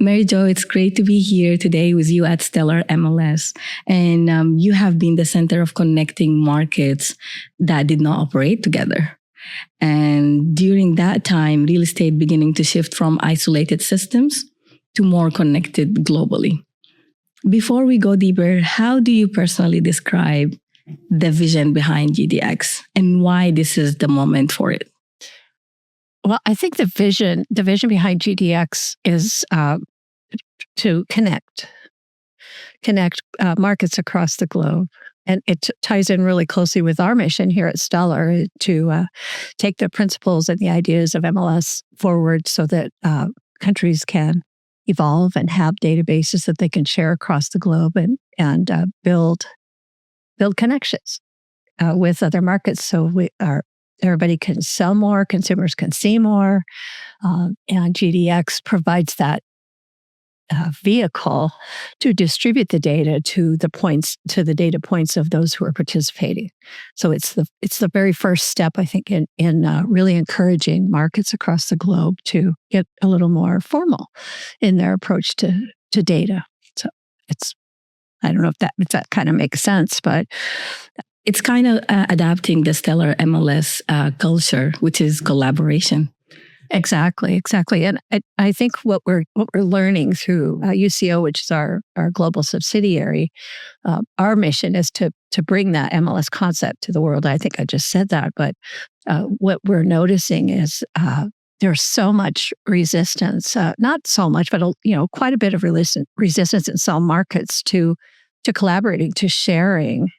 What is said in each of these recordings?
Mary Jo, it's great to be here today with you at Stellar MLS. And you have been the center of connecting markets that did not operate together. And during that time, real estate beginning to shift from isolated systems to more connected globally. Before we go deeper, how do you personally describe the vision behind GDX and why this is the moment for it? Well, I think the vision behind GDX is to connect markets across the globe. And it ties in really closely with our mission here at Stellar to take the principles and the ideas of MLS forward so that countries can evolve and have databases that they can share across the globe and build connections with other markets. So everybody can sell more, consumers can see more, and GDX provides that vehicle to distribute the data to the data points of those who are participating. So it's the very first step, I think, in really encouraging markets across the globe to get a little more formal in their approach to data. So I don't know if that kind of makes sense, but it's kind of adapting the Stellar MLS culture, which is collaboration. Exactly. And I think what we're learning through UCO, which is our global subsidiary, our mission is to bring that MLS concept to the world. I think I just said that, but what we're noticing is there's so much resistance, not so much, but quite a bit of resistance in some markets to collaborating, to sharing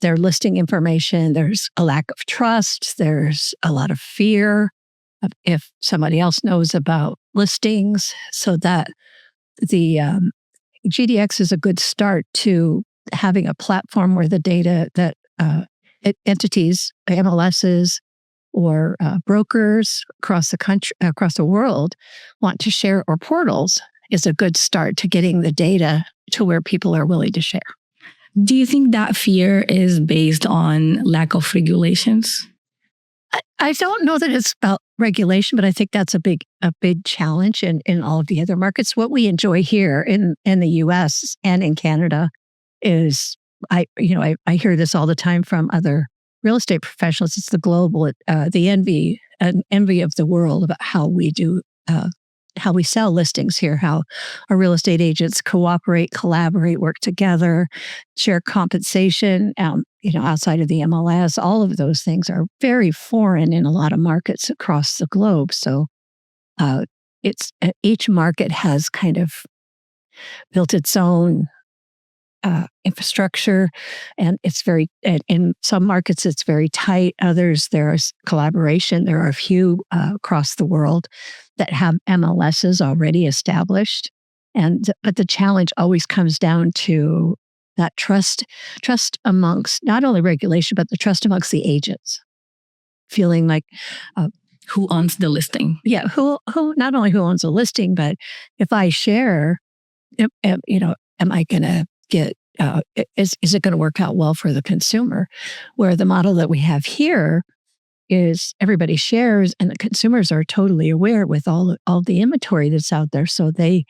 their listing information. There's a lack of trust. There's a lot of fear if somebody else knows about listings, so that the GDX is a good start to having a platform where the data that entities, MLSs, or brokers across the country, across the world want to share, or portals, is a good start to getting the data to where people are willing to share. Do you think that fear is based on lack of regulations? I don't know that it's about regulation, but I think that's a big challenge in all of the other markets. What we enjoy here in the U.S. and in Canada is, I hear this all the time from other real estate professionals. It's the envy of the world about how we do, how we sell listings here, how our real estate agents cooperate, collaborate, work together, share compensation, outside of the MLS. All of those things are very foreign in a lot of markets across the globe. So each market has kind of built its own infrastructure, and in some markets it's very tight. Others, there's collaboration. There are a few across the world that have MLSs already established, but the challenge always comes down to that trust amongst not only regulation, but the trust amongst the agents, feeling like who owns the listing? Yeah, who not only who owns the listing, but if I share, am I going to get? Is it going to work out well for the consumer? Where the model that we have here is everybody shares, and the consumers are totally aware with all the inventory that's out there, so they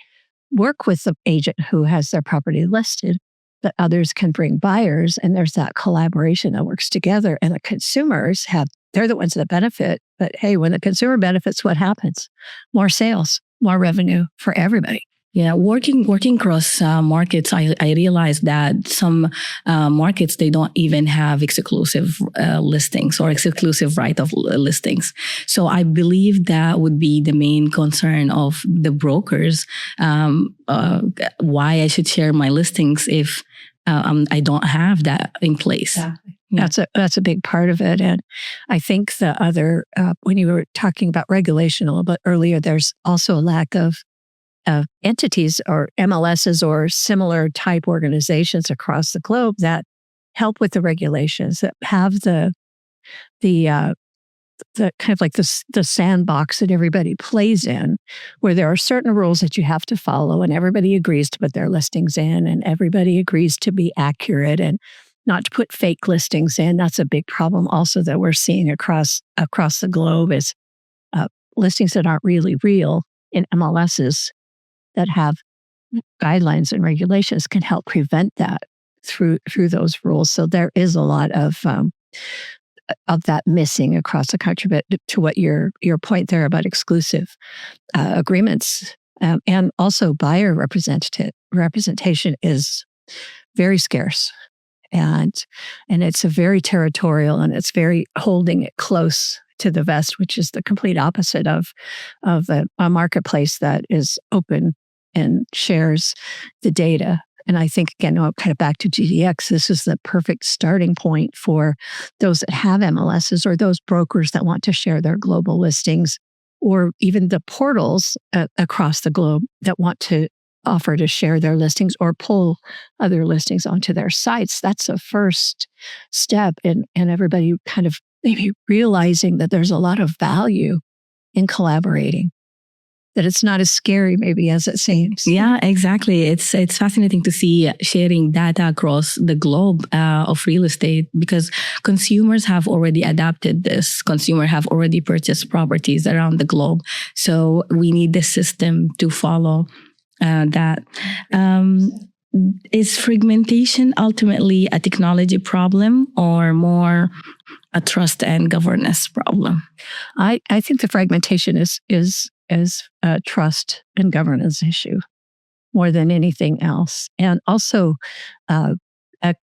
work with the agent who has their property listed. That others can bring buyers, and there's that collaboration that works together. And the consumers they're the ones that benefit. But hey, when the consumer benefits, what happens? More sales, more revenue for everybody. Yeah, working across markets, I realized that some markets, they don't even have exclusive listings or exclusive right of listings. So I believe that would be the main concern of the brokers, why I should share my listings if I don't have that in place. Yeah. That's a big part of it. And I think the other, when you were talking about regulation a little bit earlier, there's also a lack of entities or MLSs or similar type organizations across the globe that help with the regulations, that have the kind of like the sandbox that everybody plays in, where there are certain rules that you have to follow, and everybody agrees to put their listings in, and everybody agrees to be accurate and not to put fake listings in. That's a big problem also that we're seeing across the globe, is listings that aren't really real in MLSs that have guidelines and regulations can help prevent that through those rules. So there is a lot of that missing across the country. But to what your point there about exclusive agreements and also buyer representation is very scarce. And it's a very territorial, and it's very holding it close to the vest, which is the complete opposite of a marketplace that is open and shares the data. And I think, again, kind of back to GDX, this is the perfect starting point for those that have MLSs or those brokers that want to share their global listings, or even the portals across the globe that want to offer to share their listings or pull other listings onto their sites. That's the first step in everybody kind of maybe realizing that there's a lot of value in collaborating, that it's not as scary maybe as it seems. Yeah, exactly. It's fascinating to see sharing data across the globe of real estate, because consumers have already adapted this. Consumers have already purchased properties around the globe. So we need the system to follow that. Is fragmentation ultimately a technology problem or more a trust and governance problem? I think the fragmentation is a trust and governance issue more than anything else. And also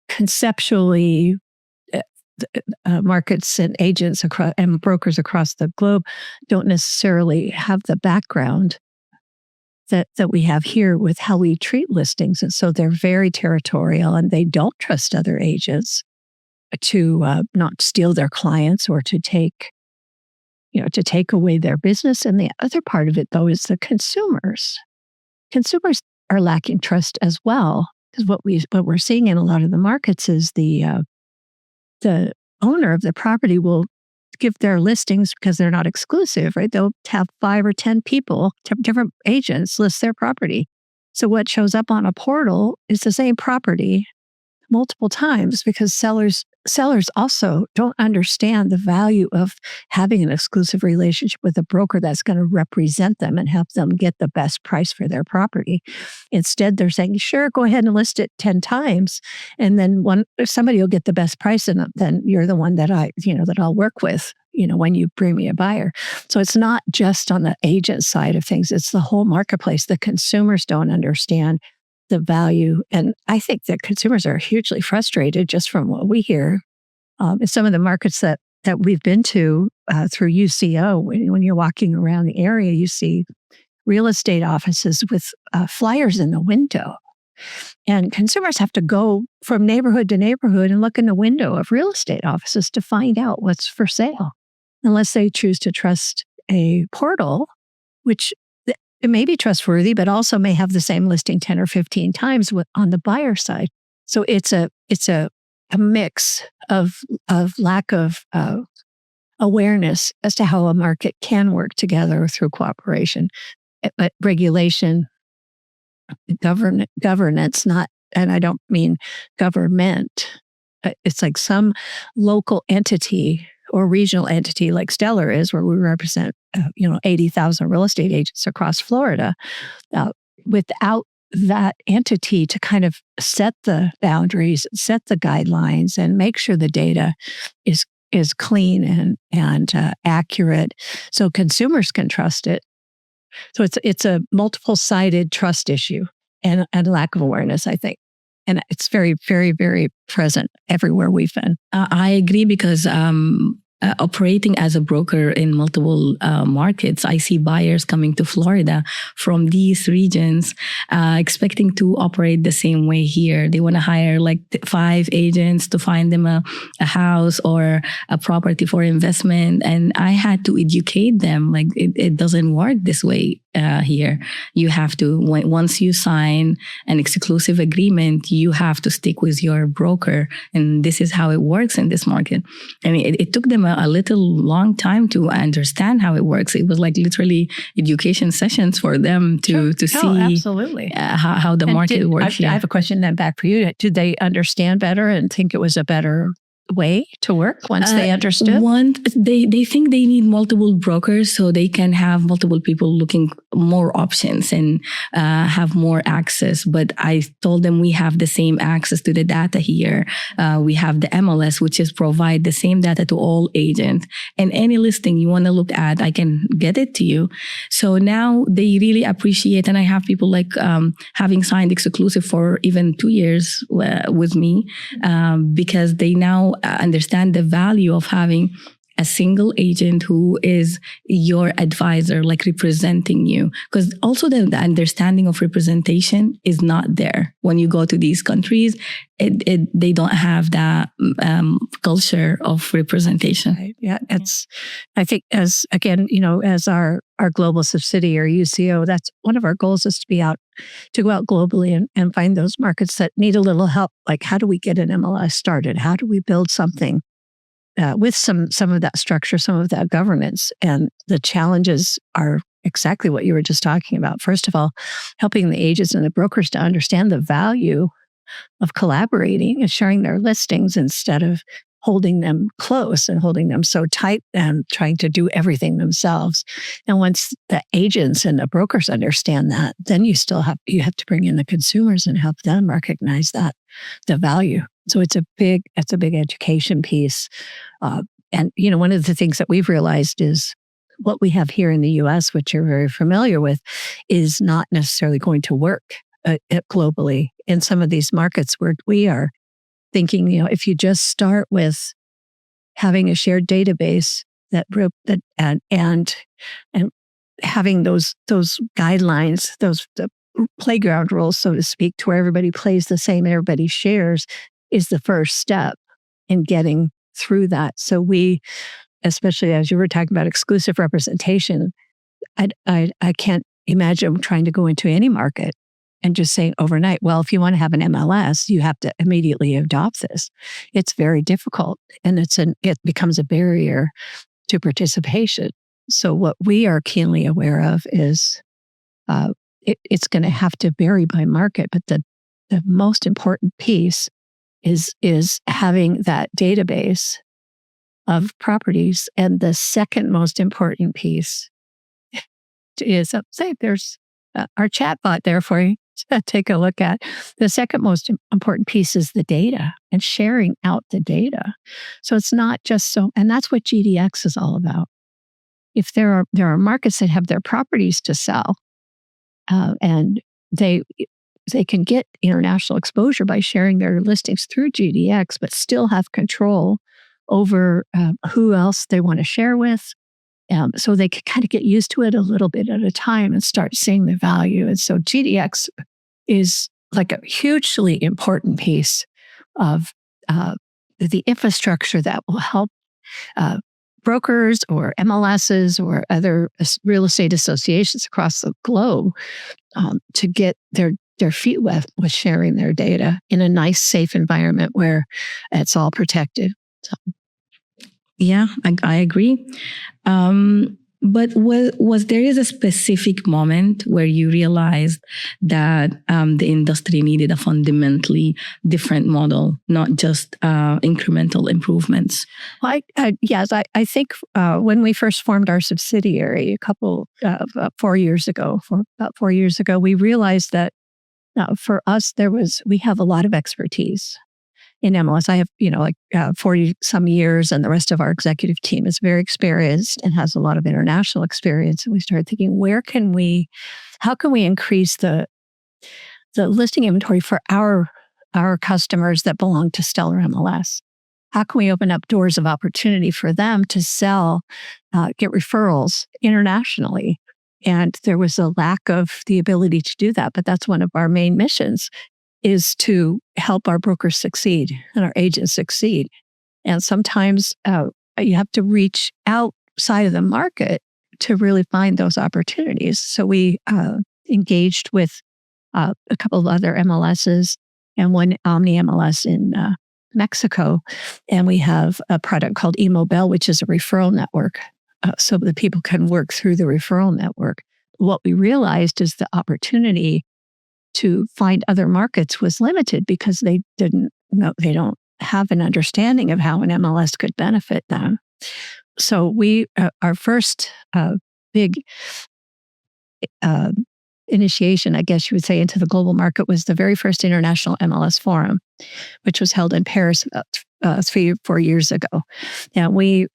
conceptually, markets and agents and brokers across the globe don't necessarily have the background that we have here with how we treat listings. And so they're very territorial, and they don't trust other agents to not steal their clients or to take away their business. And the other part of it, though, is the consumers. Consumers are lacking trust as well, because what we're seeing in a lot of the markets is the owner of the property will give their listings, because they're not exclusive, right? They'll have 5 or 10 people, different agents list their property. So what shows up on a portal is the same property multiple times, because sellers also don't understand the value of having an exclusive relationship with a broker that's going to represent them and help them get the best price for their property. Instead, they're saying, sure, go ahead and list it 10 times. And then somebody will get the best price, and then you're the one that I'll work with, when you bring me a buyer. So it's not just on the agent side of things. It's the whole marketplace. The consumers don't understand the value. And I think that consumers are hugely frustrated just from what we hear. In some of the markets that we've been to through UCO, when you're walking around the area, you see real estate offices with flyers in the window. And consumers have to go from neighborhood to neighborhood and look in the window of real estate offices to find out what's for sale, unless they choose to trust a portal, which it may be trustworthy, but also may have the same listing 10 or 15 times on the buyer side. So it's a mix of lack of awareness as to how a market can work together through cooperation, but regulation, governance, and I don't mean government. It's like some local entity or regional entity like Stellar is, where we represent 80,000 real estate agents across Florida. Without that entity to kind of set the boundaries, set the guidelines, and make sure the data is clean and accurate, so consumers can trust it. So it's a multiple-sided trust issue and lack of awareness, I think. And it's very, very, very present everywhere we've been. I agree, because operating as a broker in multiple markets, I see buyers coming to Florida from these regions expecting to operate the same way here. They want to hire like 5 agents to find them a house or a property for investment. And I had to educate them, like it doesn't work this way here. You have to, once you sign an exclusive agreement, you have to stick with your broker. And this is how it works in this market. I mean, it took them a little long time to understand how it works. It was like literally education sessions for them to see absolutely. How the market works. I have a question then back for you. Did they understand better and think it was a better way to work once they understood? They think they need multiple brokers so they can have multiple people looking more options and have more access. But I told them we have the same access to the data here. We have the MLS, which is provide the same data to all agents. And any listing you want to look at, I can get it to you. So now they really appreciate, and I have people like having signed exclusive for even 2 years with me because they now understand the value of having a single agent who is your advisor, like representing you. Because also the understanding of representation is not there. When you go to these countries, they don't have that culture of representation. Right. Yeah, I think as our global subsidiary, UCO, that's one of our goals is to go out globally and find those markets that need a little help. Like, how do we get an MLS started? How do we build something with some of that structure, some of that governance? And the challenges are exactly what you were just talking about. First of all, helping the agents and the brokers to understand the value of collaborating and sharing their listings instead of holding them close and holding them so tight and trying to do everything themselves. And once the agents and the brokers understand that, then you have to bring in the consumers and help them recognize that, the value. So it's a big education piece. And one of the things that we've realized is what we have here in the US, which you're very familiar with, is not necessarily going to work globally in some of these markets where we are thinking, if you just start with having a shared database and having those guidelines, the playground rules, so to speak, to where everybody plays the same, everybody shares, is the first step in getting through that. So we, especially as you were talking about exclusive representation, I can't imagine trying to go into any market and just saying overnight, well, if you want to have an MLS, you have to immediately adopt this. It's very difficult, and it becomes a barrier to participation. So what we are keenly aware of is it's going to have to vary by market, but the most important piece is having that database of properties, and the second most important piece is there's our chat bot there for you to take a look at. The second most important piece is the data and sharing out the data. So it's not just and that's what GDX is all about. If there are markets that have their properties to sell, and they can get international exposure by sharing their listings through GDX, but still have control over who else they want to share with. So they can kind of get used to it a little bit at a time and start seeing the value. And so GDX is like a hugely important piece of the infrastructure that will help brokers or MLSs or other real estate associations across the globe to get their feet wet with sharing their data in a nice, safe environment where it's all protected. So. Yeah, I agree. But was there a specific moment where you realized that the industry needed a fundamentally different model, not just incremental improvements? Well, I think when we first formed our subsidiary about 4 years ago, we realized that for us, we have a lot of expertise in MLS. I have, 40 some years, and the rest of our executive team is very experienced and has a lot of international experience. And we started thinking, how can we increase the listing inventory for our customers that belong to Stellar MLS? How can we open up doors of opportunity for them to sell, get referrals internationally? And there was a lack of the ability to do that, but that's one of our main missions, is to help our brokers succeed and our agents succeed. And sometimes you have to reach outside of the market to really find those opportunities. So we engaged with a couple of other MLSs and one Omni MLS in Mexico. And we have a product called eMobile, which is a referral network, so that people can work through the referral network. What we realized is the opportunity to find other markets was limited because they don't have an understanding of how an MLS could benefit them. So our first big initiation, I guess you would say, into the global market was the very first International MLS Forum, which was held in Paris about 3-4 years ago. And we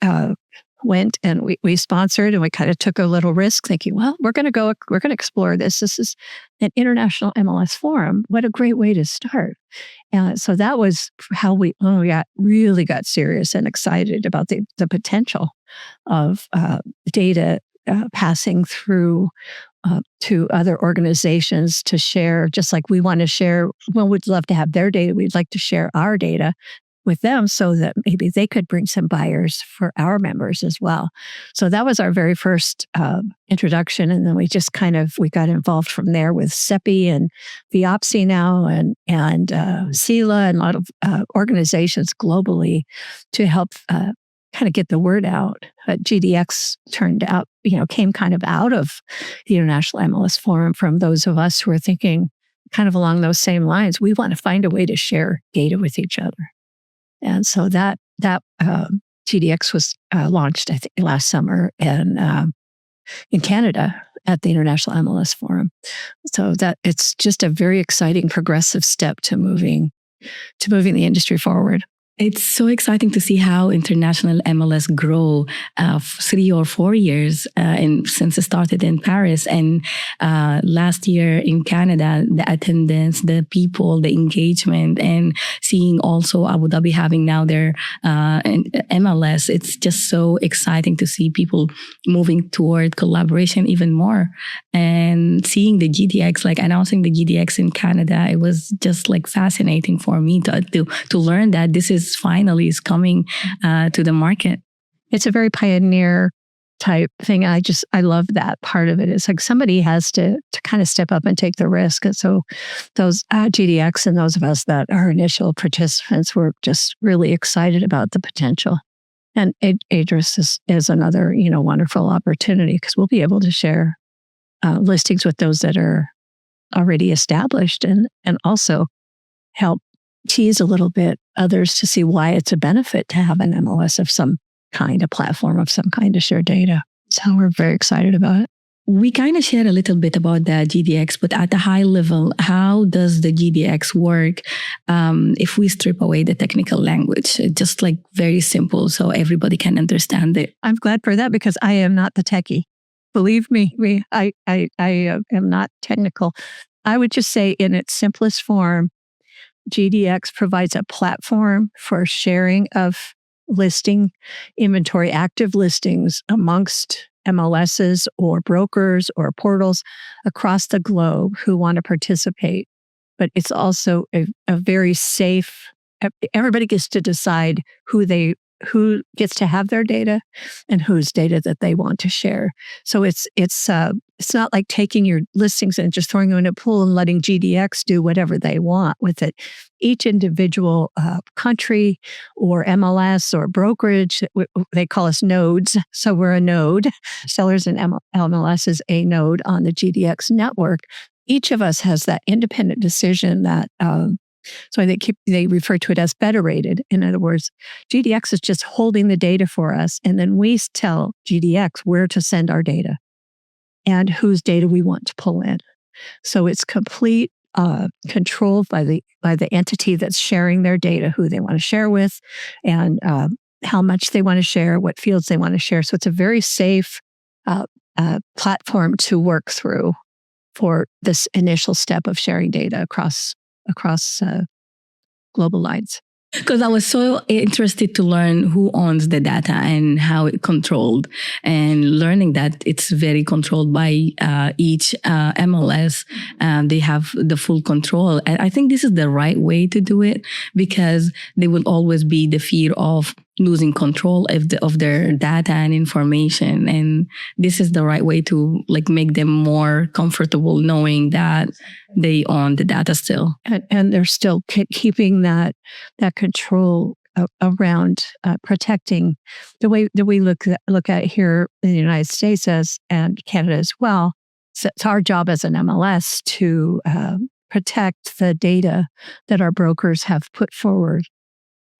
went and we sponsored, and we kind of took a little risk thinking, well, we're going to explore this. This is an International MLS Forum. What a great way to start. And so that was how we really got serious and excited about the potential of data passing through to other organizations to share, just like we want to share. Well, we'd love to have their data. We'd like to share our data with them so that maybe they could bring some buyers for our members as well. So that was our very first introduction. And then we just we got involved from there with CEPI and VIOPSI now and CELA and a lot of organizations globally to help kind of get the word out. GDX came kind of out of the International MLS Forum from those of us who are thinking kind of along those same lines. We want to find a way to share data with each other. And so that GDX was launched, I think, last summer in Canada at the International MLS Forum. So that it's just a very exciting progressive step to moving the industry forward. It's so exciting to see how international MLS grow 3 or 4 years since it started in Paris. And last year in Canada, the attendance, the people, the engagement, and seeing also Abu Dhabi having now their MLS, it's just so exciting to see people moving toward collaboration even more. And seeing the GDX, like announcing the GDX in Canada, it was just like fascinating for me to learn that this is finally coming to the market. It's a very pioneer type thing. I love that part of it. It's like somebody has to kind of step up and take the risk. And so those GDX and those of us that are initial participants were just really excited about the potential. And ADRIS is another, wonderful opportunity because we'll be able to share listings with those that are already established and also help tease a little bit others to see why it's a benefit to have an MLS of some kind, a platform of some kind to share data. So we're very excited about it. We kind of shared a little bit about the GDX, but at a high level, how does the GDX work if we strip away the technical language? Just like very simple so everybody can understand it. I'm glad for that because I am not the techie. Believe me, I am not technical. I would just say in its simplest form, GDX provides a platform for sharing of listing inventory, active listings amongst MLSs or brokers or portals across the globe who want to participate. But it's also a very safe, everybody gets to decide who gets to have their data and whose data that they want to share. So it's not like taking your listings and just throwing them in a pool and letting GDX do whatever they want with it. Each individual country or MLS or brokerage, they call us nodes. So we're a node. Sellers and MLS is a node on the GDX network. Each of us has that independent decision that so I think they refer to it as federated. In other words, GDX is just holding the data for us, and then we tell GDX where to send our data and whose data we want to pull in. So it's complete controlled by the entity that's sharing their data, who they want to share with, and how much they want to share, what fields they want to share. So it's a very safe platform to work through for this initial step of sharing data across global lines. Because I was so interested to learn who owns the data and how it's controlled, and learning that it's very controlled by each MLS. They have the full control. And I think this is the right way to do it because there will always be the fear of losing control of their data and information. And this is the right way to make them more comfortable knowing that they own the data still. And they're still keeping that control around protecting the way that we look at here in the United States and Canada as well. So it's our job as an MLS to protect the data that our brokers have put forward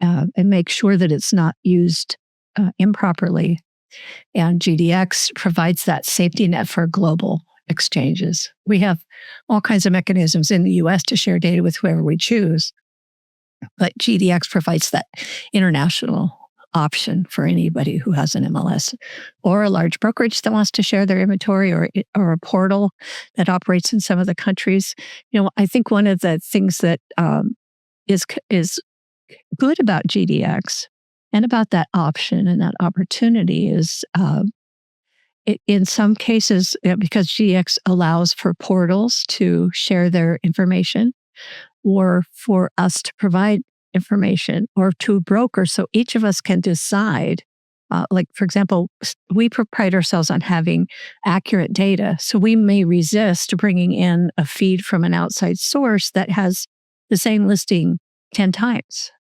and make sure that it's not used improperly. And GDX provides that safety net for global exchanges. We have all kinds of mechanisms in the US to share data with whoever we choose, but GDX provides that international option for anybody who has an MLS or a large brokerage that wants to share their inventory, or a portal that operates in some of the countries. I think one of the things that is good about GDX and about that option and that opportunity is in some cases, because GDX allows for portals to share their information, or for us to provide information, or to broker, so each of us can decide. Like, for example, we pride ourselves on having accurate data, so we may resist bringing in a feed from an outside source that has the same listing 10 times,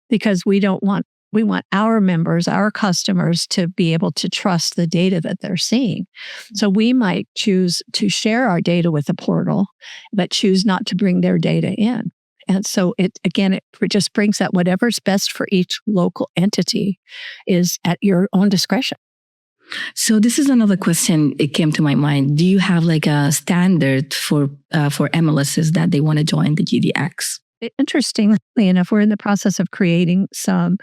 because we want our members, our customers, to be able to trust the data that they're seeing. So we might choose to share our data with a portal, but choose not to bring their data in. And so it just brings that whatever's best for each local entity is at your own discretion. So this is another question. It came to my mind. Do you have like a standard for MLSs that they want to join the GDX? Interestingly enough, we're in the process of creating some,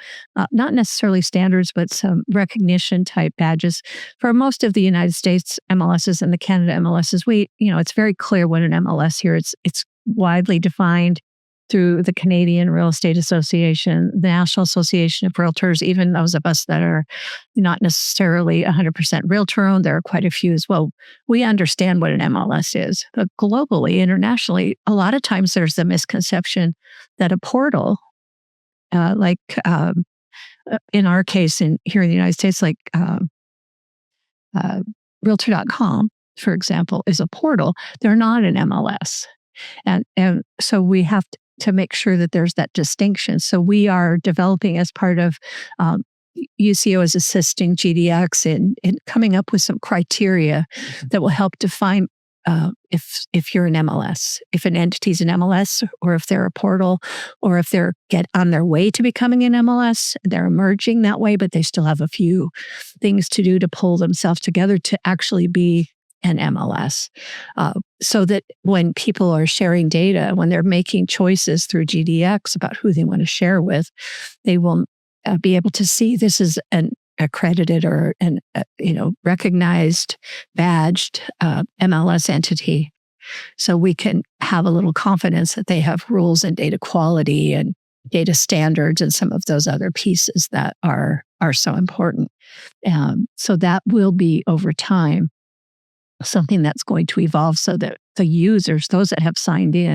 not necessarily standards, but some recognition type badges for most of the United States MLSs and the Canada MLSs. It's very clear what an MLS here. It's widely defined through the Canadian Real Estate Association, the National Association of Realtors, even those of us that are not necessarily 100% realtor owned. There are quite a few as well. We understand what an MLS is. But globally, internationally, a lot of times there's the misconception that a portal, like in our case here in the United States, like Realtor.com, for example, is a portal. They're not an MLS. And so we have to make sure that there's that distinction. So we are developing, as part of UCO is assisting GDX in coming up with some criteria that will help define if you're an MLS, if an entity's an MLS, or if they're a portal, or if they're on their way to becoming an MLS. They're emerging that way, but they still have a few things to do to pull themselves together to actually be an MLS, so that when people are sharing data, when they're making choices through GDX about who they want to share with, they will be able to see this is an accredited or an recognized, badged MLS entity. So we can have a little confidence that they have rules and data quality and data standards and some of those other pieces that are so important. So that will be, over time, something that's going to evolve, so that the users, those that have signed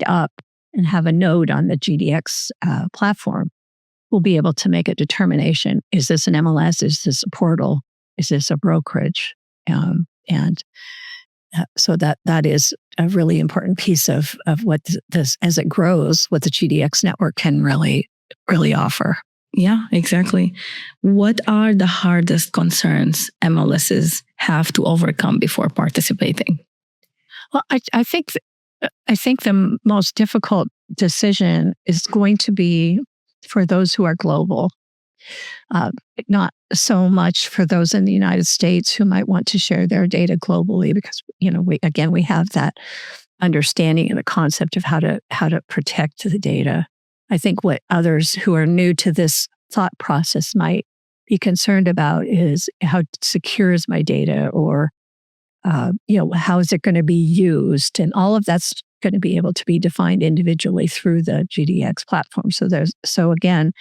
up and have a node on the GDX platform, will be able to make a determination. Is this an MLS? Is this a portal? Is this a brokerage? So that is a really important piece of what this, as it grows, what the GDX network can really offer. Yeah, exactly. What are the hardest concerns MLSs have to overcome before participating? Well, I think the most difficult decision is going to be for those who are global, not so much for those in the United States who might want to share their data globally, because we have that understanding and the concept of how to protect the data. I think what others who are new to this thought process might be concerned about is how secure is my data, or how is it going to be used, and all of that's going to be able to be defined individually through the GDX platform. So again,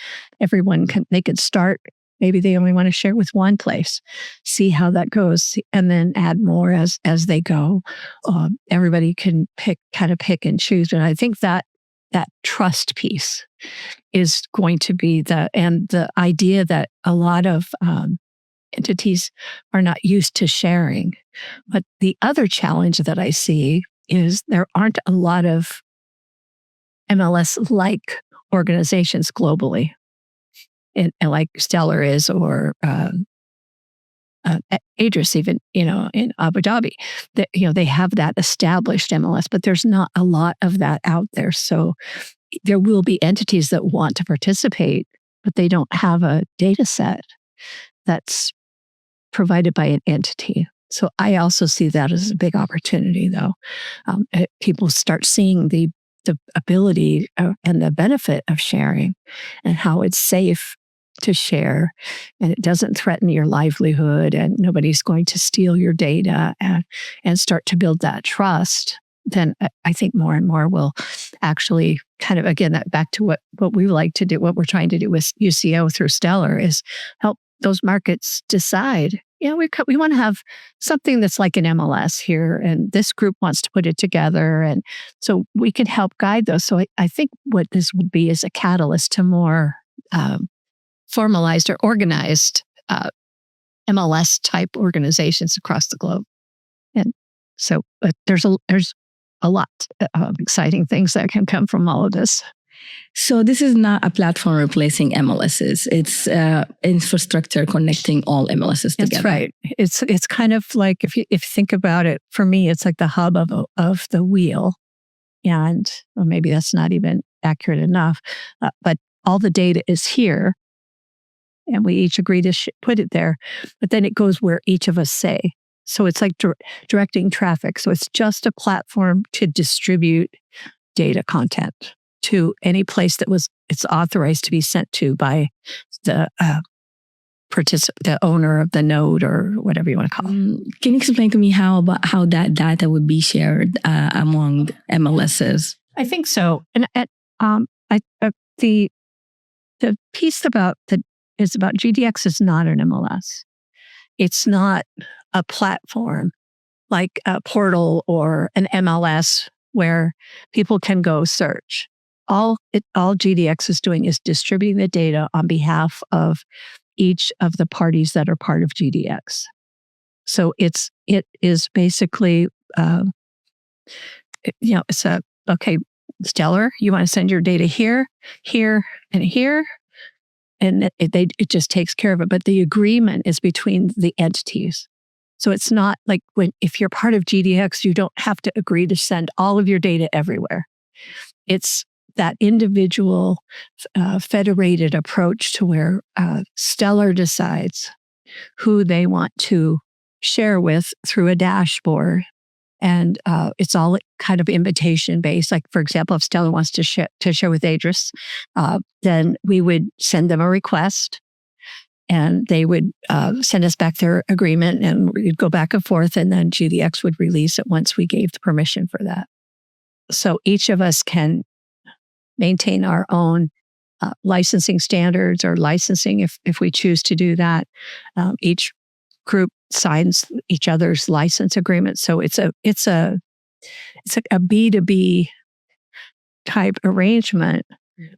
everyone can start. Maybe they only want to share with one place, see how that goes, and then add more as they go. Everybody can pick and choose, and I think that trust piece is going to be the idea that a lot of entities are not used to sharing. But the other challenge that I see is there aren't a lot of MLS-like organizations globally, and like Stellar is, or Adris, even in Abu Dhabi. That they have that established MLS, but there's not a lot of that out there. So there will be entities that want to participate, but they don't have a data set that's provided by an entity. So I also see that as a big opportunity, though. People start seeing the ability and the benefit of sharing and how it's safe to share, and it doesn't threaten your livelihood, and nobody's going to steal your data, and start to build that trust. Then I think more and more will actually kind of, again, that back to what we like to do, what we're trying to do with UCO through Stellar is help those markets decide, we want to have something that's like an MLS here, and this group wants to put it together. And so we can help guide those. So I think what this would be is a catalyst to more formalized or organized MLS type organizations across the globe. And so there's a lot of exciting things that can come from all of this. So this is not a platform replacing MLSs. It's infrastructure connecting all MLSs together. That's right. It's kind of like, if you think about it, for me, it's like the hub of the wheel. And well, maybe that's not even accurate enough, but all the data is here. And we each agree to put it there, but then it goes where each of us say. So it's like directing traffic. So it's just a platform to distribute data content to any place that it's authorized to be sent to by the the owner of the node, or whatever you want to call it. Can you explain to me how that data would be shared among MLSs? I think so. And the piece about GDX is not an MLS. It's not a platform like a portal or an MLS where people can go search. All GDX is doing is distributing the data on behalf of each of the parties that are part of GDX. So it is basically, it's okay, Stellar, you want to send your data here, here, and here, and it just takes care of it. But the agreement is between the entities. So it's not like if you're part of GDX, you don't have to agree to send all of your data everywhere. It's that individual federated approach to where Stellar decides who they want to share with through a dashboard. And it's all kind of invitation based. Like, for example, if Stellar wants to share with Adris, then we would send them a request, and they would send us back their agreement, and we'd go back and forth, and then GDX would release it once we gave the permission for that. So each of us can maintain our own licensing standards, or licensing if we choose to do that. Each group signs each other's license agreement. So it's a B2B type arrangement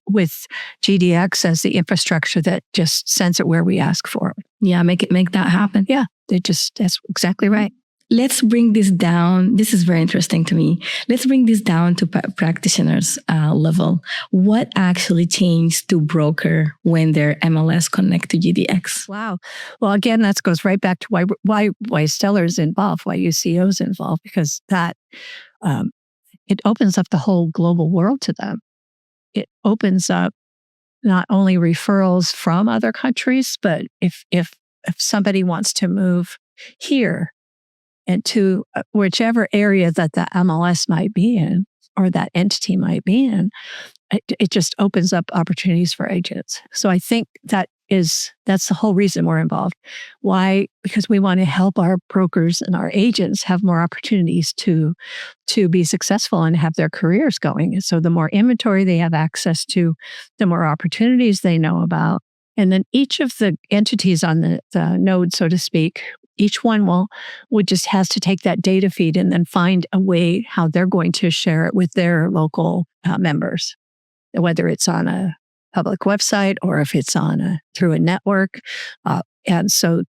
with GDX as the infrastructure that just sends it where we ask for it. Yeah, make that happen. Yeah, that's exactly right. Let's bring this down. This is very interesting to me. Let's bring this down to practitioners level. What actually changed to broker when their MLS connect to GDX? Wow. Well, again, that goes right back to why Stellar is involved, why UCO is involved, because that it opens up the whole global world to them. It opens up not only referrals from other countries, but if somebody wants to move here and to whichever area that the MLS might be in, or that entity might be in, it just opens up opportunities for agents. So I think that's the whole reason we're involved. Why? Because we want to help our brokers and our agents have more opportunities to be successful and have their careers going. And so the more inventory they have access to, the more opportunities they know about. And then each of the entities on the node, so to speak, each one would just has to take that data feed and then find a way how they're going to share it with their local members, whether it's on a public website or if it's through a network. And so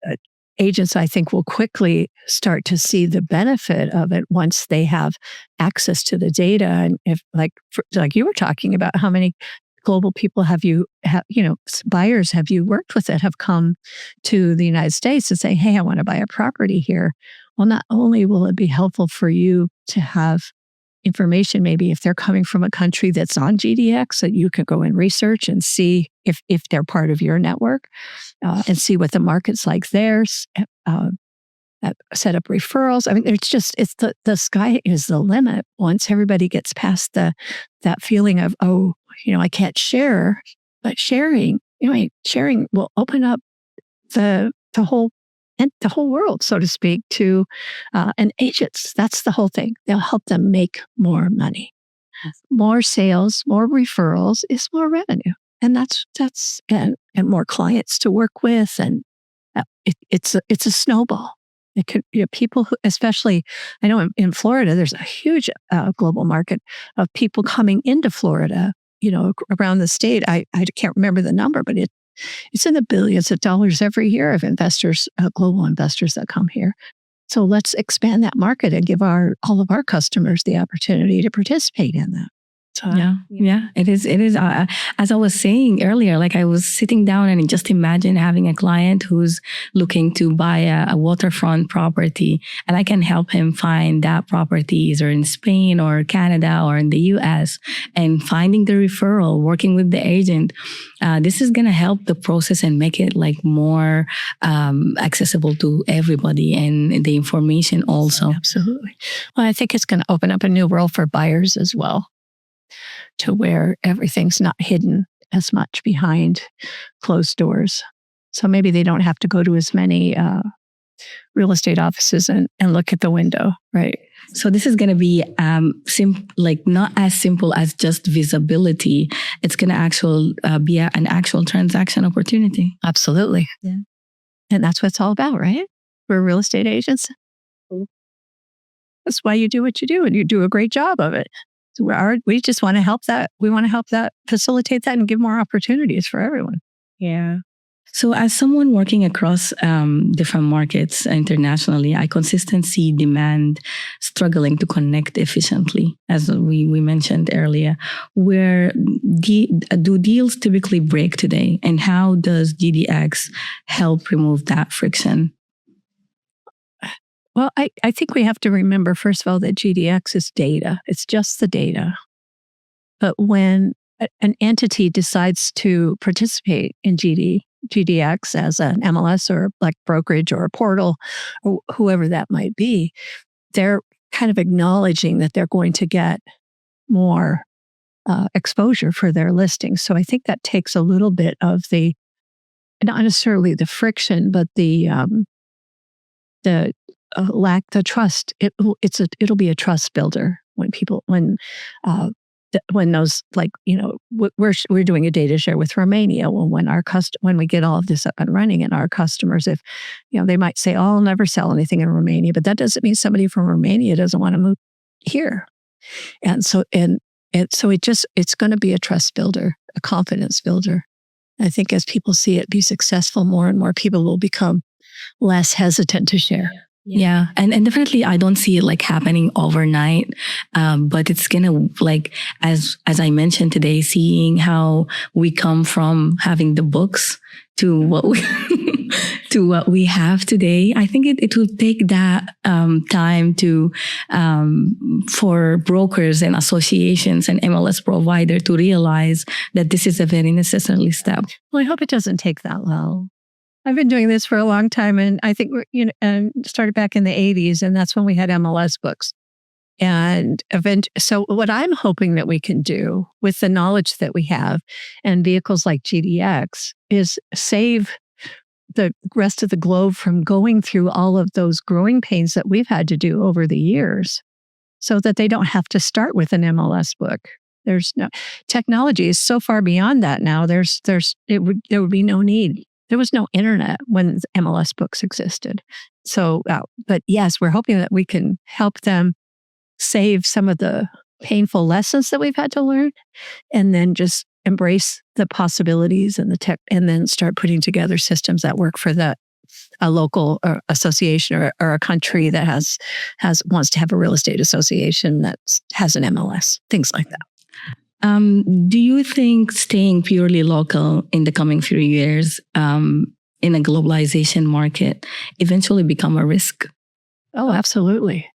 agents, I think, will quickly start to see the benefit of it once they have access to the data. And if, like you were talking about, how many global people buyers have you worked with that have come to the United States and say, hey, I want to buy a property here. Well, not only will it be helpful for you to have information, maybe if they're coming from a country that's on GDX, that you could go and research and see if they're part of your network, and see what the market's like there. Set up referrals. I mean, it's the sky is the limit once everybody gets past that feeling of, I can't share, but sharing will open up the whole world, so to speak, to and agents. That's the whole thing. They'll help them make more money, more sales, more referrals is more revenue, and that's and more clients to work with, and it's a snowball. It could people who, especially, I know in Florida, there's a huge global market of people coming into Florida, around the state. I can't remember the number, but it's in the billions of dollars every year of investors, global investors that come here. So let's expand that market and give all of our customers the opportunity to participate in that. So, yeah, it is. As I was saying earlier, like I was sitting down and just imagine having a client who's looking to buy a waterfront property, and I can help him find that property either in Spain or Canada or in the US, and finding the referral, working with the agent. This is going to help the process and make it like more accessible to everybody, and the information also. Absolutely. Well, I think it's going to open up a new world for buyers as well, to where everything's not hidden as much behind closed doors. So maybe they don't have to go to as many real estate offices and look at the window, right? So this is going to be not as simple as just visibility. It's going to be an actual transaction opportunity. Absolutely. Yeah. And that's what it's all about, right? We're real estate agents. That's why you do what you do, and you do a great job of it. So we just want to help that. We want to help that, facilitate that, and give more opportunities for everyone. Yeah. So as someone working across different markets internationally, I consistently see demand struggling to connect efficiently, as we mentioned earlier. Where do deals typically break today, and how does GDX help remove that friction? Well, I think we have to remember, first of all, that GDX is data. It's just the data. But when an entity decides to participate in GDX as an MLS or like brokerage or a portal or whoever that might be, they're kind of acknowledging that they're going to get more exposure for their listings. So I think that takes a little bit of not necessarily the friction, but the trust. It'll be a trust builder when those, like, we're doing a data share with Romania. Well, when we get all of this up and running, and our customers, if they might say, "Oh, I'll never sell anything in Romania," but that doesn't mean somebody from Romania doesn't want to move here. And so it's going to be a trust builder, a confidence builder. I think as people see it be successful, more and more people will become less hesitant to share. Yeah. And definitely I don't see it like happening overnight. But it's gonna, like, as I mentioned today, seeing how we come from having the books to what we have today. I think it will take that time for brokers and associations and MLS provider to realize that this is a very necessary step. Well, I hope it doesn't take that long. I've been doing this for a long time, and I think started back in the 80s, and that's when we had MLS books. So what I'm hoping that we can do with the knowledge that we have and vehicles like GDX is save the rest of the globe from going through all of those growing pains that we've had to do over the years, so that they don't have to start with an MLS book. Technology is so far beyond that now. There would be no need. There was no internet when MLS books existed. So, but yes, we're hoping that we can help them save some of the painful lessons that we've had to learn, and then just embrace the possibilities and the tech, and then start putting together systems that work for a local or association or a country that wants to have a real estate association that has an MLS, things like that. Do you think staying purely local in the coming few years in a globalization market eventually become a risk? Oh, absolutely.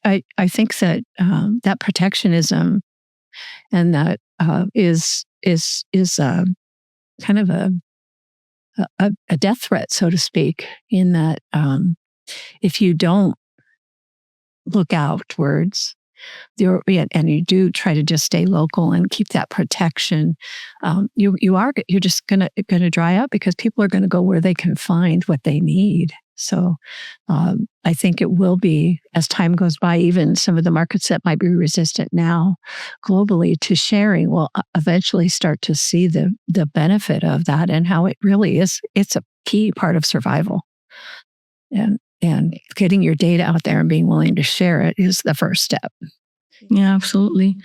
I think that that protectionism and that is kind of a death threat, so to speak, in that if you don't look outwards, and you do try to just stay local and keep that protection, you're just gonna dry up because people are gonna go where they can find what they need. So I think it will be, as time goes by, even some of the markets that might be resistant now globally to sharing will eventually start to see the benefit of that and how it really is. It's a key part of survival. And getting your data out there and being willing to share it is the first step. Yeah, absolutely.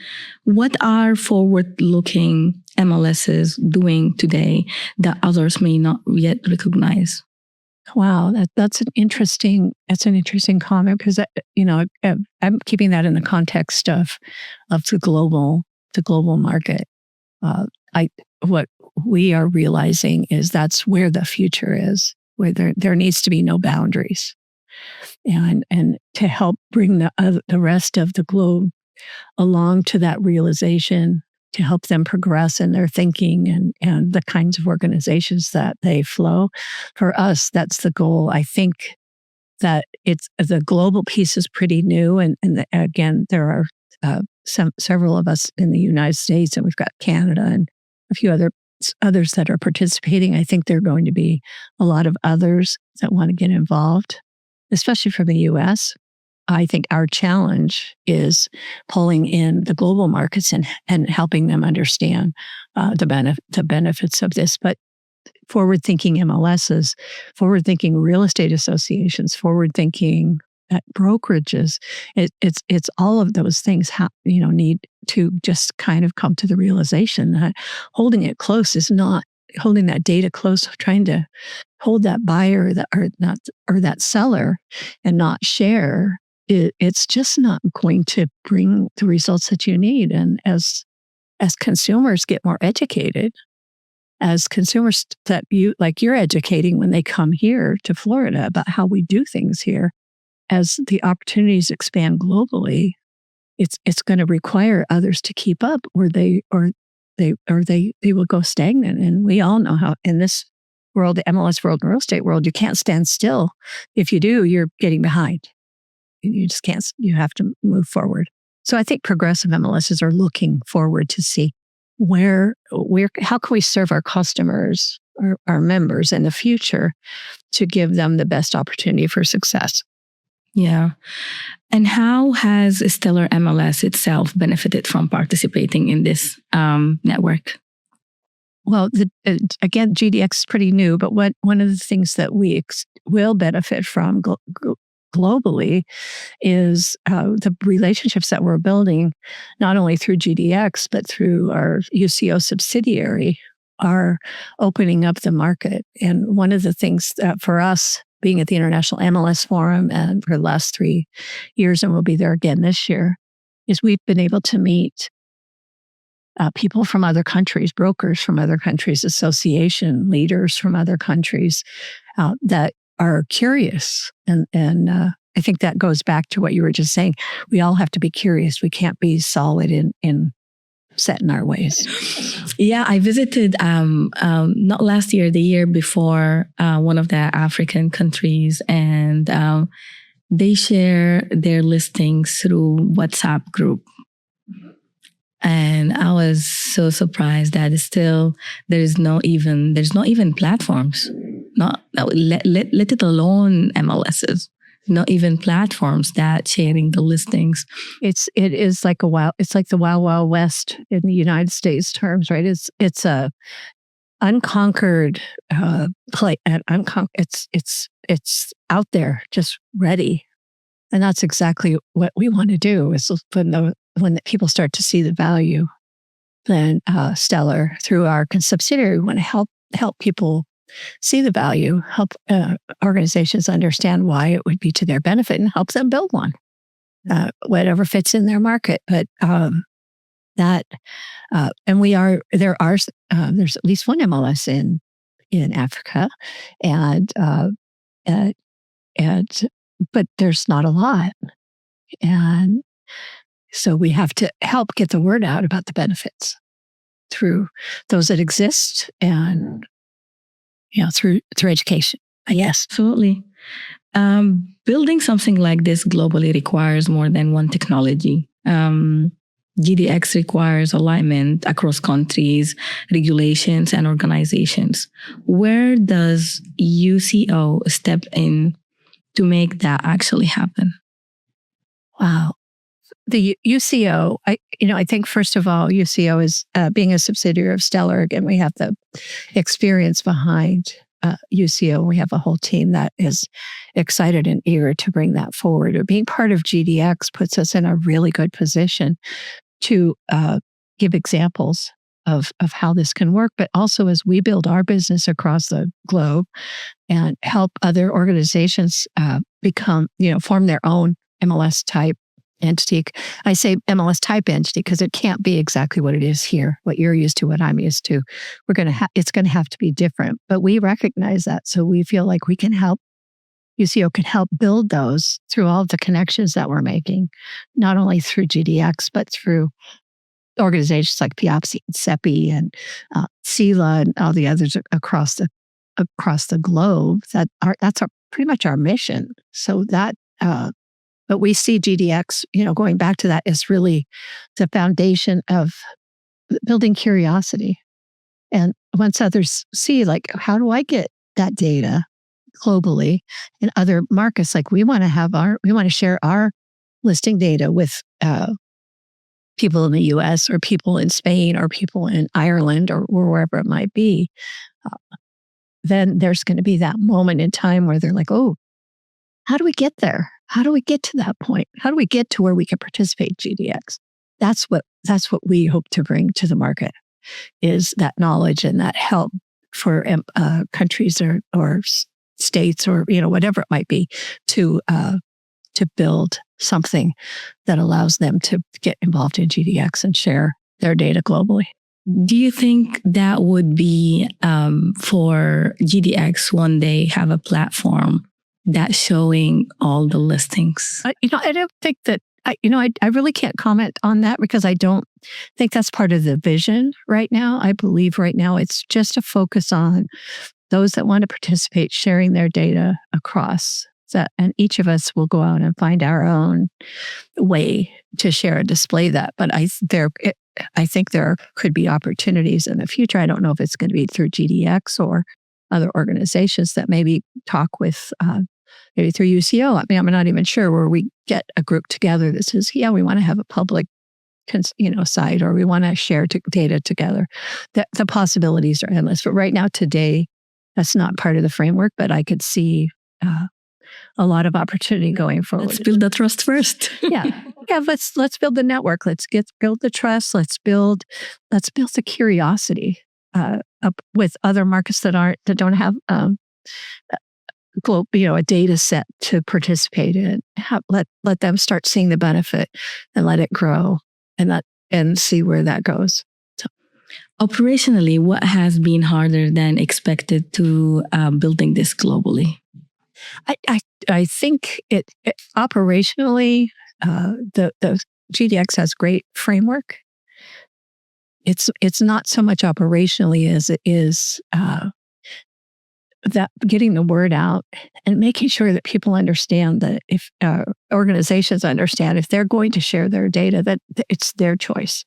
What are forward-looking MLSs doing today that others may not yet recognize? Wow, that's an interesting comment because I'm keeping that in the context of the global market. What we are realizing is that's where the future is, where there needs to be no boundaries, and to help bring the rest of the globe along to that realization, to help them progress in their thinking and the kinds of organizations that they flow. For us, that's the goal. I think that it's the global piece is pretty new, and again, there are several of us in the United States, and we've got Canada and a few others that are participating. I think there are going to be a lot of others that want to get involved, especially from the U.S. I think our challenge is pulling in the global markets and helping them understand the benefits of this. But forward-thinking MLSs, forward-thinking real estate associations, forward-thinking brokerages, it's all of those things need to just kind of come to the realization that holding it close is not holding that data close, trying to hold that buyer or that seller and not share. It's just not going to bring the results that you need. And as consumers get more educated, as consumers that you're educating when they come here to Florida about how we do things here, as the opportunities expand globally, it's going to require others to keep up, or they will go stagnant. And we all know how in this world, the MLS world and real estate world, you can't stand still. If you do, you're getting behind. You just can't. You have to move forward. So I think progressive MLSs are looking forward to see how can we serve our customers or our members in the future to give them the best opportunity for success. Yeah. And how has Stellar MLS itself benefited from participating in this network? Well, again, GDX is pretty new, but one of the things that we will benefit from globally is the relationships that we're building, not only through GDX, but through our UCO subsidiary, are opening up the market. And one of the things that for us, being at the International MLS Forum and for the last 3 years, and we'll be there again this year, is we've been able to meet people from other countries, brokers from other countries, association leaders from other countries that are curious. And I think that goes back to what you were just saying. We all have to be curious. We can't be solid in set in our ways. Yeah, I visited not last year, the year before, one of the African countries, and they share their listings through WhatsApp group. And I was so surprised that there's not even platforms, let alone MLSs. Not even platforms that sharing the listings. It's like the Wild Wild West in the United States terms, right? It's a unconquered play, and it's out there, just ready, and that's exactly what we want to do. Is when the people start to see the value, then Stellar through our subsidiary, we want to help people see the value, help organizations understand why it would be to their benefit, and help them build one, whatever fits in their market. But and there's at least one MLS in Africa, and but there's not a lot. And so we have to help get the word out about the benefits through those that exist and, through education, I guess. Absolutely. Building something like this globally requires more than one technology. GDX requires alignment across countries, regulations, and organizations. Where does UCO step in to make that actually happen? Wow. The UCO, I think first of all, UCO is being a subsidiary of Stellar. Again, we have the experience behind UCO. We have a whole team that is excited and eager to bring that forward. Being part of GDX puts us in a really good position to give examples of how this can work, but also as we build our business across the globe and help other organizations form their own MLS type entity. I say MLS type entity because it can't be exactly what it is here, what you're used to, what I'm used to. It's going to have to be different, but we recognize that. So we feel like we can help, UCO can help build those through all of the connections that we're making, not only through GDX, but through organizations like PIAPSI and CEPI and CELA and all the others across the globe. That's pretty much our mission. So that, but we see GDX, going back to that, is really the foundation of building curiosity. And once others see, like, how do I get that data globally in other markets? Like, we want to share our listing data with people in the US or people in Spain or people in Ireland or wherever it might be. Then there's going to be that moment in time where they're like, oh, how do we get there? How do we get to that point? How do we get to where we can participate in GDX? That's what we hope to bring to the market, is that knowledge and that help for countries or states or whatever it might be to build something that allows them to get involved in GDX and share their data globally. Do you think that would be for GDX one day have a platform that's showing all the listings? I don't think that, I really can't comment on that because I don't think that's part of the vision right now. I believe right now it's just a focus on those that want to participate, sharing their data across that. And each of us will go out and find our own way to share and display that. But I think there could be opportunities in the future. I don't know if it's going to be through GDX or other organizations that maybe talk with maybe through UCO. I mean, I'm not even sure, where we get a group together that says, yeah, we want to have a public site, or we want to share data together. The possibilities are endless. But right now, today, that's not part of the framework, but I could see a lot of opportunity going forward. Let's build the trust first. Yeah. Let's build the network. Let's build the trust. Let's build the curiosity up with other markets that don't have a data set to participate in. Let them start seeing the benefit and let it grow and see where that goes. So. Operationally, what has been harder than expected to building this globally? I think it operationally, the GDX has great framework. It's not so much operationally as it is that getting the word out and making sure that people understand that if organizations understand if they're going to share their data, that it's their choice,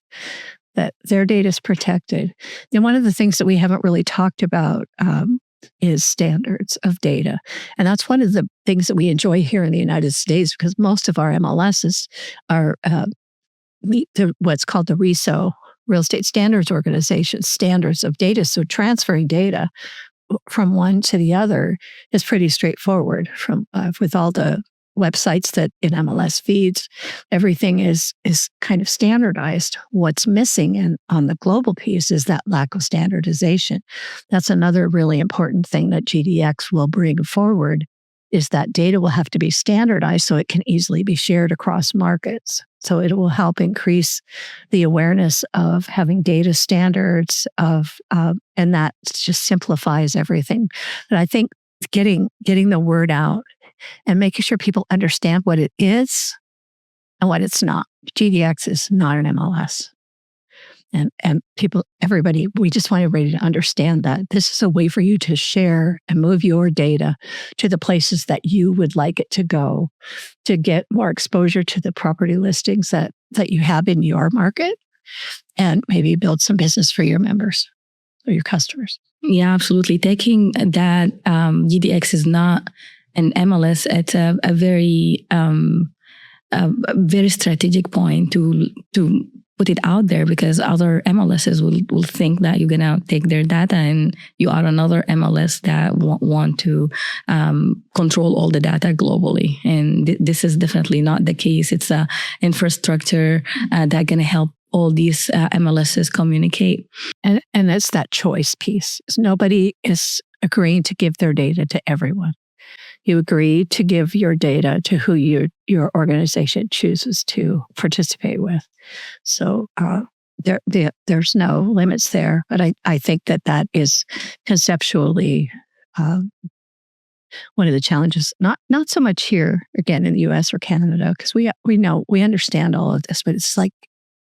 that their data is protected. And one of the things that we haven't really talked about is standards of data. And that's one of the things that we enjoy here in the United States, because most of our MLSs are meet what's called the RESO, Real Estate Standards Organization, standards of data. So transferring data from one to the other is pretty straightforward. With all the websites that in MLS feeds, everything is kind of standardized. What's missing and on the global piece is that lack of standardization. That's another really important thing that GDX will bring forward, is that data will have to be standardized so it can easily be shared across markets. So it will help increase the awareness of having data standards and that just simplifies everything. And I think getting the word out and making sure people understand what it is and what it's not. GDX is not an MLS. And people, everybody, we just want everybody to understand that this is a way for you to share and move your data to the places that you would like it to go, to get more exposure to the property listings that you have in your market, and maybe build some business for your members or your customers. Yeah, absolutely. Taking that GDX is not an MLS. It's a very strategic point to put it out there, because other MLSs will think that you're going to take their data and you are another MLS that want to control all the data globally. And this is definitely not the case. It's a infrastructure that going to help all these MLSs communicate. And it's that choice piece. Nobody is agreeing to give their data to everyone. You agree to give your data to who your organization chooses to participate with. So there's no limits there. But I think that is conceptually one of the challenges. Not so much here again in the U.S. or Canada, because we understand all of this, but it's like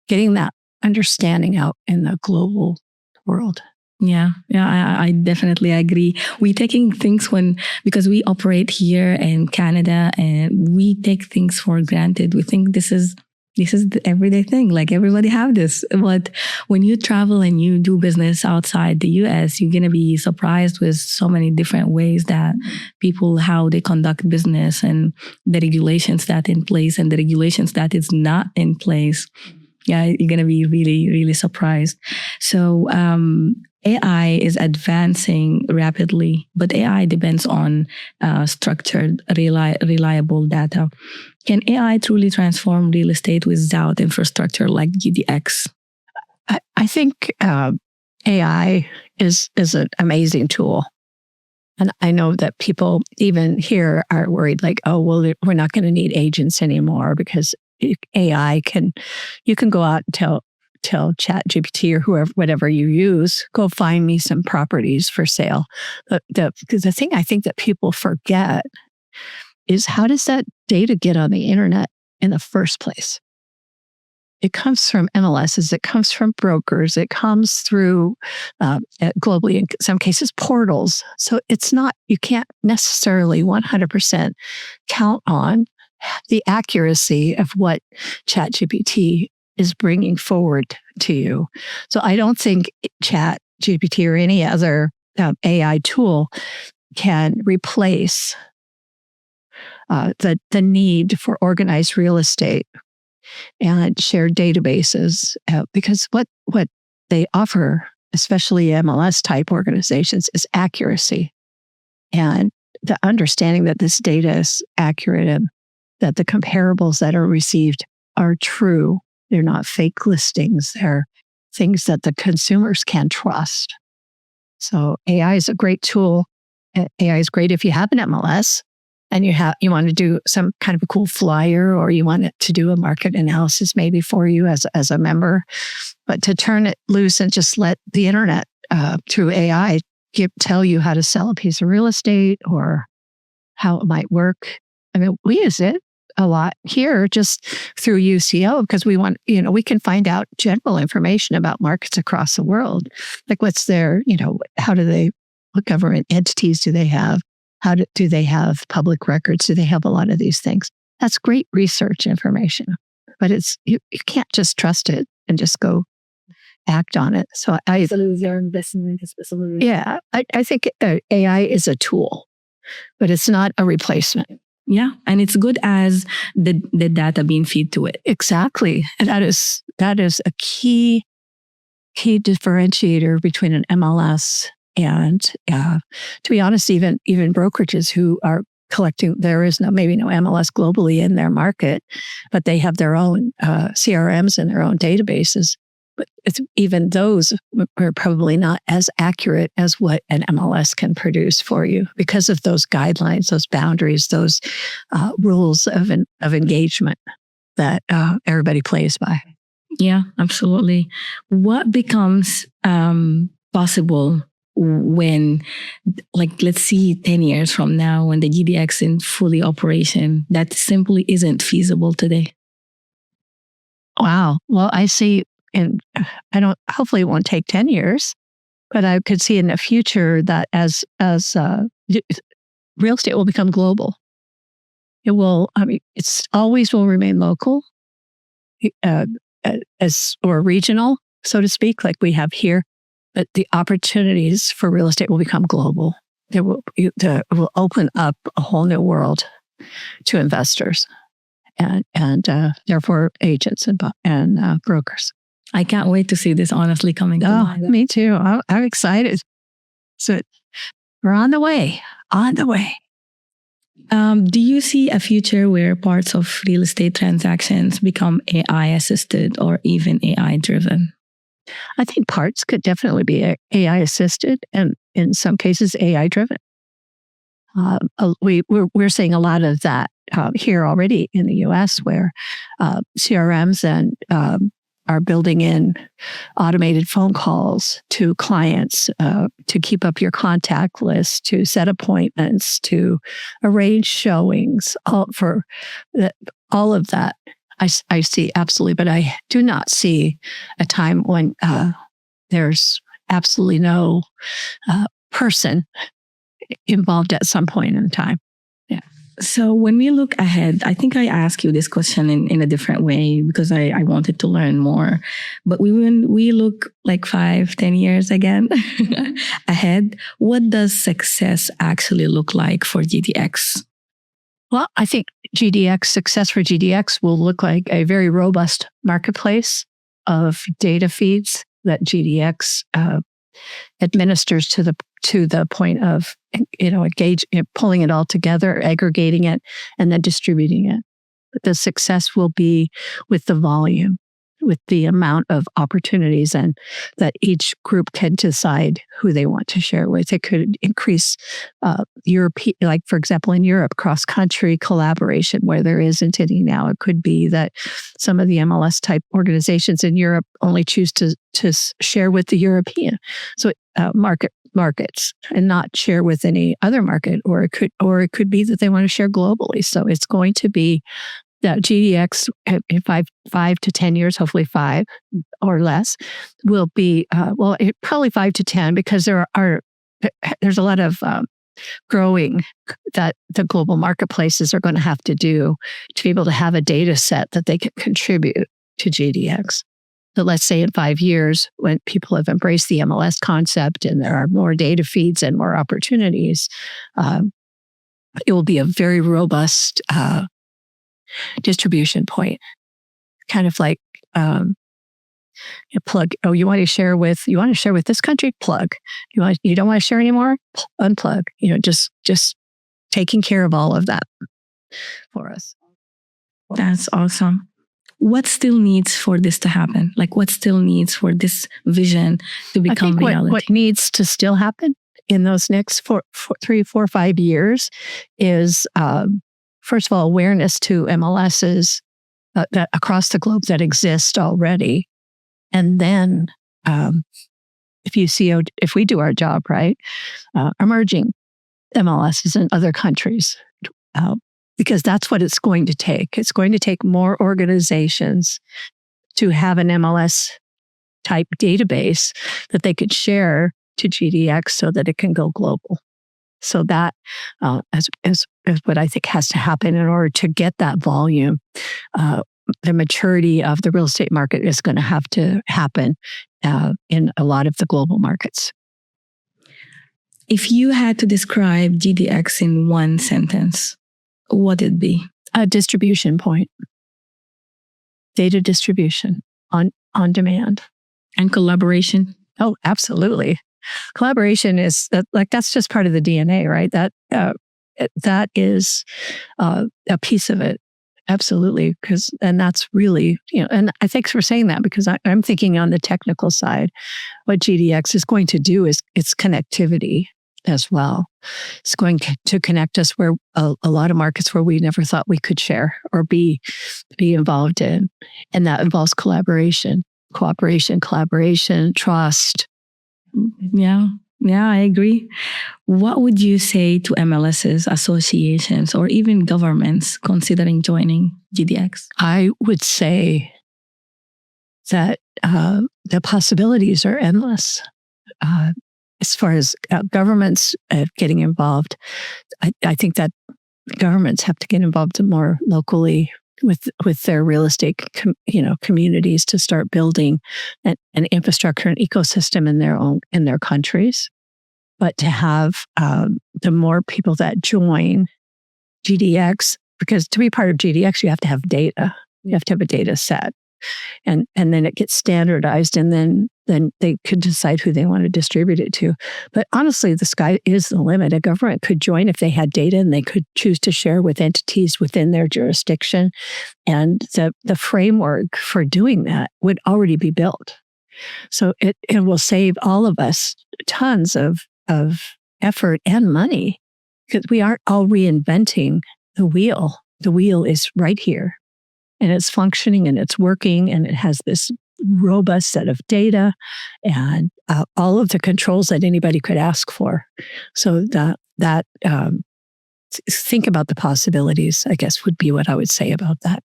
getting that understanding out in the global world. Yeah, I definitely agree. We taking things because we operate here in Canada, and we take things for granted. We think this is the everyday thing. Like everybody have this. But when you travel and you do business outside the US, you're going to be surprised with so many different ways that people, how they conduct business, and the regulations that in place and the regulations that is not in place. Yeah, you're going to be really, really surprised. So, AI is advancing rapidly, but AI depends on structured, reliable data. Can AI truly transform real estate without infrastructure like GDX? I think AI is an amazing tool. And I know that people even here are worried, like, oh, well, we're not going to need agents anymore because AI you can go out and tell ChatGPT or whatever you use, go find me some properties for sale. Because the thing I think that people forget is, how does that data get on the internet in the first place? It comes from MLSs, it comes from brokers, it comes through globally, in some cases, portals. So it's not, you can't necessarily 100% count on the accuracy of what ChatGPT is bringing forward to you. So I don't think ChatGPT or any other AI tool can replace the need for organized real estate and shared databases, because what they offer, especially MLS type organizations, is accuracy and the understanding that this data is accurate and that the comparables that are received are true. They're not fake listings. They're things that the consumers can trust. So AI is a great tool. AI is great if you have an MLS and you want to do some kind of a cool flyer, or you want it to do a market analysis maybe for you as a member. But to turn it loose and just let the internet through AI tell you how to sell a piece of real estate or how it might work. I mean, we use it a lot here just through UCO because we want, we can find out general information about markets across the world. Like what's their, what government entities do they have? Do they have public records? Do they have a lot of these things? That's great research information, but you can't just trust it and just go act on it. So I think AI is a tool, but it's not a replacement. Yeah, and it's good as the data being fed to it. Exactly, and that is a key differentiator between an MLS and, to be honest, even brokerages who are collecting. There is maybe no MLS globally in their market, but they have their own CRMs and their own databases. But even those are probably not as accurate as what an MLS can produce for you because of those guidelines, those boundaries, those rules of engagement that everybody plays by. Yeah, absolutely. What becomes possible when, let's see 10 years from now, when the GDX is fully operation, that simply isn't feasible today? Wow. Well, I see, and hopefully it won't take 10 years, but I could see in the future that as real estate will become global. It will, it's always will remain local, uh, or regional, so to speak, like we have here, but the opportunities for real estate will become global. It will open up a whole new world to investors and therefore agents and brokers. I can't wait to see this honestly coming to life. Me too. I'm excited. So we're on the way. Do you see a future where parts of real estate transactions become AI assisted or even AI driven? I think parts could definitely be AI assisted and in some cases AI driven. We're seeing a lot of that here already in the U.S., where CRMs and are building in automated phone calls to clients to keep up your contact list, to set appointments, to arrange showings, all of that. I see absolutely, but I do not see a time when there's absolutely no person involved at some point in time. Yeah. So when we look ahead, I think I asked you this question in a different way because I wanted to learn more. But when we look like 5-10 years again ahead, what does success actually look like for GDX? Well, I think success for GDX will look like a very robust marketplace of data feeds that GDX administers to the point of pulling it all together, aggregating it, and then distributing it. But the success will be with the volume, with the amount of opportunities, and that each group can decide who they want to share with. It could increase European, like for example, in Europe, cross-country collaboration where there isn't any now. It could be that some of the MLS type organizations in Europe only choose to share with the European markets and not share with any other market, or it could be that they want to share globally. So it's going to be that GDX in 5 to 10 years, hopefully 5 or less, will be probably 5 to 10, because there's a lot of growing that the global marketplaces are going to have to do to be able to have a data set that they can contribute to GDX. So let's say in 5 years, when people have embraced the MLS concept and there are more data feeds and more opportunities, it will be a very robust distribution point. Kind of like plug. Oh, you want to share with this country? Plug. You don't want to share anymore? Unplug. Just taking care of all of that for us. That's awesome. What still needs for this to happen? Like, what still needs for this vision to become reality? What needs to still happen in those next 3, 4, 5 years is, first of all, awareness to MLSs that across the globe that exist already. And then if we do our job right, emerging MLSs in other countries, because that's what it's going to take. It's going to take more organizations to have an MLS type database that they could share to GDX so that it can go global. So that is what I think has to happen in order to get that volume. The maturity of the real estate market is going to have to happen in a lot of the global markets. If you had to describe GDX in one sentence, what would it be? A distribution point. Data distribution on demand. And collaboration? Oh, absolutely. Collaboration is that's just part of the DNA, right? That is a piece of it. Absolutely. And that's really, and I thanks for saying that, because I'm thinking on the technical side, what GDX is going to do is its connectivity as well. It's going to connect us where a lot of markets where we never thought we could share or be involved in. And that involves cooperation, collaboration, trust. Yeah, I agree. What would you say to MLSs, associations, or even governments considering joining GDX? I would say that the possibilities are endless. As far as governments getting involved, I think that governments have to get involved more locally with their real estate, communities to start building an infrastructure and ecosystem in their countries. But to have the more people that join GDX, because to be part of GDX, you have to have data. You have to have a data set, and then it gets standardized, and then they could decide who they want to distribute it to. But honestly, the sky is the limit. A government could join if they had data, and they could choose to share with entities within their jurisdiction, and the framework for doing that would already be built. So it will save all of us tons of effort and money, because we aren't all reinventing the wheel. The wheel is right here, and it's functioning, and it's working, and it has this robust set of data and all of the controls that anybody could ask for. So that think about the possibilities, I guess, would be what I would say about that.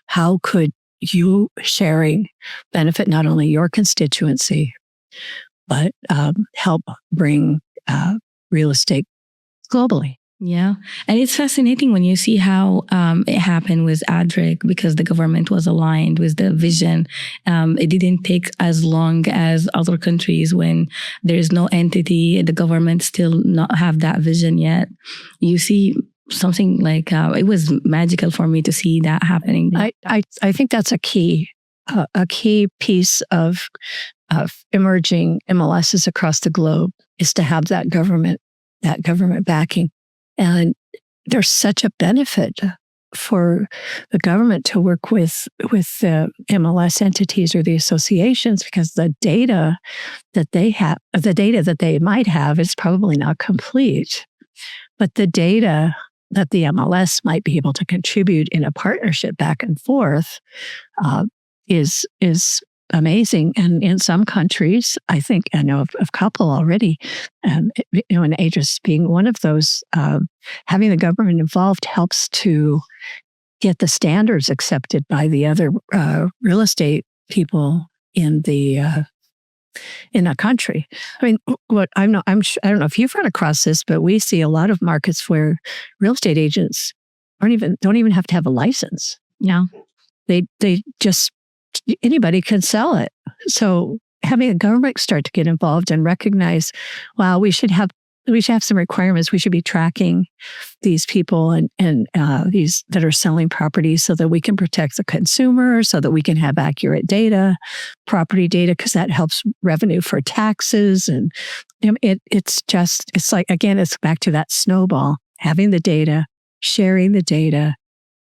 How could you sharing benefit not only your constituency, but help bring real estate globally? Yeah. And it's fascinating when you see how it happened with ADRIC, because the government was aligned with the vision. It didn't take as long as other countries when there's no entity, the government still not have that vision yet. You see something like, it was magical for me to see that happening. I think that's a key piece of emerging MLSs across the globe, is to have that government backing. And there's such a benefit for the government to work with the MLS entities or the associations, because the data that they might have is probably not complete. But the data that the MLS might be able to contribute in a partnership back and forth is amazing. And in some countries, I think I know of a couple already, and Aegis being one of those, having the government involved helps to get the standards accepted by the other real estate people in a country. I mean, I don't know if you've run across this, but we see a lot of markets where real estate agents don't even have to have a license. Yeah, they just, anybody can sell it. So having the government start to get involved and recognize, wow, we should have some requirements. We should be tracking these people and these that are selling properties, so that we can protect the consumer, so that we can have accurate data, property data, because that helps revenue for taxes. And it's like, again, it's back to that snowball, having the data, sharing the data,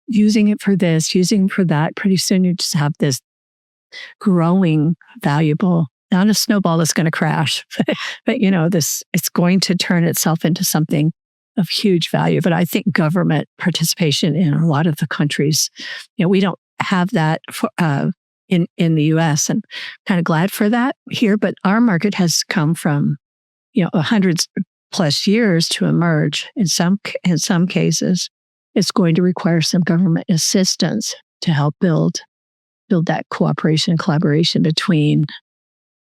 using it for this, using it for that. Pretty soon you just have this growing, valuable, not a snowball that's going to crash, but it's going to turn itself into something of huge value. But I think government participation in a lot of the countries, we don't have that in the U.S. and kind of glad for that here. But our market has come from 100+ years to emerge. In some cases, it's going to require some government assistance to help build that cooperation and collaboration between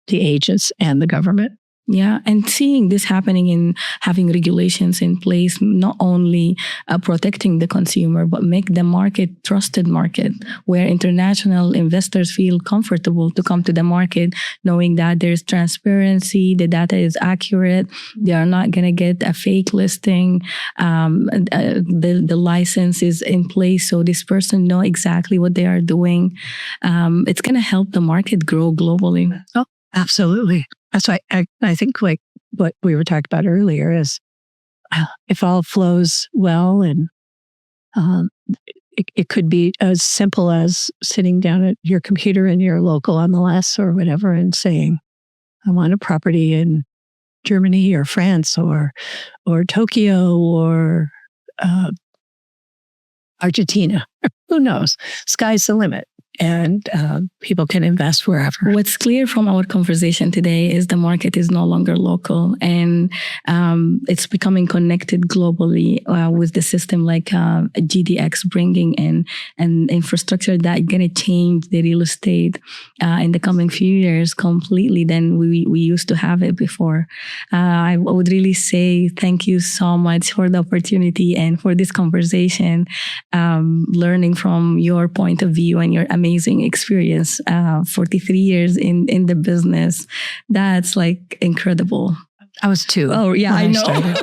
the agents and the government. Yeah, and seeing this happening in having regulations in place, not only protecting the consumer, but make the market trusted market where international investors feel comfortable to come to the market, knowing that there's transparency, the data is accurate, they are not going to get a fake listing, the license is in place, so this person know exactly what they are doing. It's going to help the market grow globally. Oh, absolutely. That's why I think, like what we were talking about earlier, is if all flows well, and it could be as simple as sitting down at your computer in your local MLS or whatever and saying, I want a property in Germany or France or Tokyo or Argentina. Who knows? Sky's the limit. and people can invest wherever. What's clear from our conversation today is the market is no longer local, and it's becoming connected globally with the system like GDX bringing in an infrastructure that going to change the real estate in the coming few years completely than we used to have it before. I would really say thank you so much for the opportunity and for this conversation, learning from your point of view and your amazing experience, 43 years in the business. That's like incredible. I was 2. Oh, yeah, I know.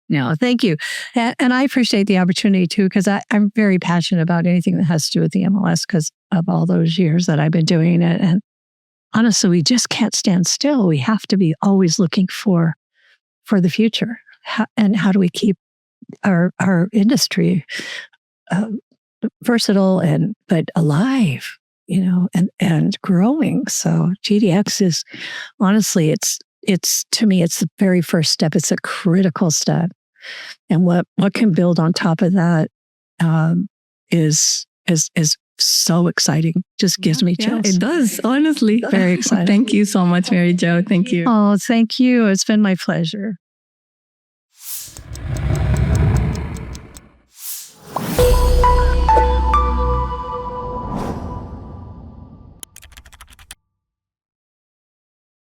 No, thank you. And I appreciate the opportunity too, because I'm very passionate about anything that has to do with the MLS because of all those years that I've been doing it. And honestly, we just can't stand still. We have to be always looking for the future. And how do we keep our industry versatile but alive, and growing. So GDX is honestly, it's to me, it's the very first step. It's a critical step. And what can build on top of that is so exciting. Just gives me chills. It does, honestly. Very exciting. Thank you so much, Merri Jo. Thank you. Oh, thank you. It's been my pleasure.